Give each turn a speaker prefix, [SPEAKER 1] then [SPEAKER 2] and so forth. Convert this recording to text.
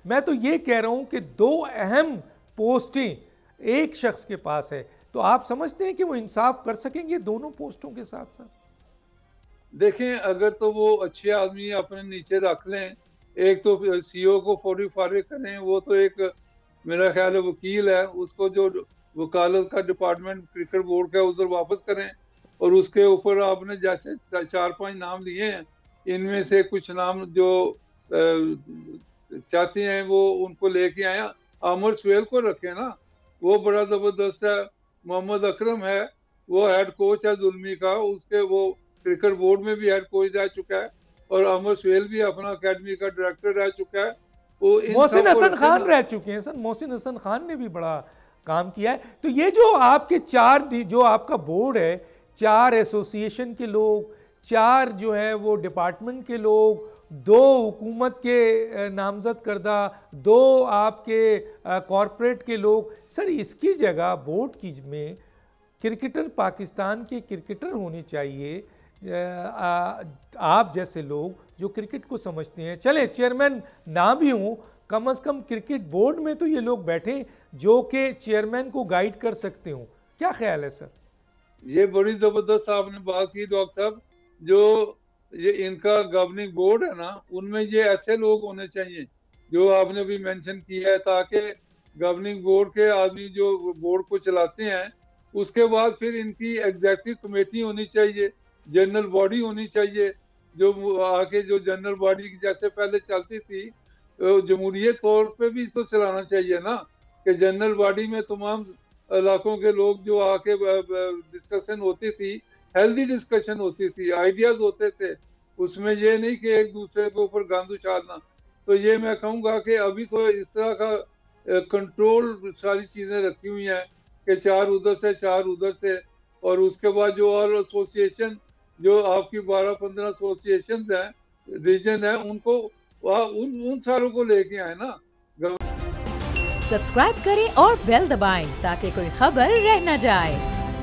[SPEAKER 1] मैं तो ये कह रहा हूं कि दो अहम पोस्टें एक शख्स के पास है, तो आप समझते हैं कि वो इंसाफ कर सकेंगे दोनों पोस्टों के साथ साथ?
[SPEAKER 2] देखें, अगर तो वो अच्छे आदमी अपने नीचे रख लें, एक तो सीईओ को फौरी फारिग करें, वो तो एक मेरा ख्याल है वकील है, उसको जो वकालत का डिपार्टमेंट क्रिकेट बोर्ड का उधर वापस करें, और उसके ऊपर आपने जैसे 4-5 नाम लिए हैं, इनमें से कुछ नाम जो चाहते हैं वो उनको लेके आए। आमिर सुहेल को रखें ना, वो बड़ा जबरदस्त है। मोहम्मद अकरम है, वो हेड कोच है जुल्मी का, उसके वो क्रिकेट बोर्ड में भी हेड कोच रह चुका है, और आमिर सुहेल भी अपना अकेडमी का डायरेक्टर रह चुका है। वो इन
[SPEAKER 1] मोहसिन
[SPEAKER 2] सब को
[SPEAKER 1] हसन
[SPEAKER 2] रखे
[SPEAKER 1] खान
[SPEAKER 2] ना।
[SPEAKER 1] रह चुके हैं सर, मोहसिन हसन खान ने भी बड़ा काम किया है। तो ये जो आपके जो आपका बोर्ड है, 4 एसोसिएशन के लोग, 4 जो है वो डिपार्टमेंट के लोग, 2 हुकूमत के नामजद करदा, 2 आपके कॉरपोरेट के लोग, सर इसकी जगह बोर्ड की में क्रिकेटर, पाकिस्तान के क्रिकेटर होने चाहिए। आप जैसे लोग जो क्रिकेट को समझते हैं, चले चेयरमैन ना भी हों, कम से कम क्रिकेट बोर्ड में तो ये लोग बैठे जो कि चेयरमैन को गाइड कर सकते हो। क्या ख्याल है सर?
[SPEAKER 2] ये बड़ी जबरदस्त आपने बात की डॉक्टर साहब। जो ये इनका गवर्निंग बोर्ड है ना, उनमें ये ऐसे लोग होने चाहिए जो आपने भी मेंशन किया है, ताकि गवर्निंग बोर्ड के आदमी जो बोर्ड को चलाते हैं, उसके बाद फिर इनकी एग्जेक्टिव कमेटी होनी चाहिए, जनरल बॉडी होनी चाहिए, जो आके जो जनरल बॉडी जैसे पहले चलती थी, जमहूरियत तौर पे भी तो चलाना चाहिए ना, कि जनरल बॉडी में तमाम इलाकों के लोग जो आके डिस्कशन होती थी, हेल्दी डिस्कशन होती थी, आइडियाज होते थे, उसमें ये नहीं कि एक दूसरे के ऊपर गंद उछालना। तो ये मैं कहूँगा कि अभी तो इस तरह का कंट्रोल सारी चीज़ें रखी हुई हैं कि 4 उधर से 4 उधर से, और उसके बाद जो और एसोसिएशन जो आपकी 12-15 एसोसिएशन हैं, रीजन है, उनको उन सारों को लेके आए ना।
[SPEAKER 3] सब्सक्राइब करें और बेल दबाएं ताकि कोई खबर रह न जाए।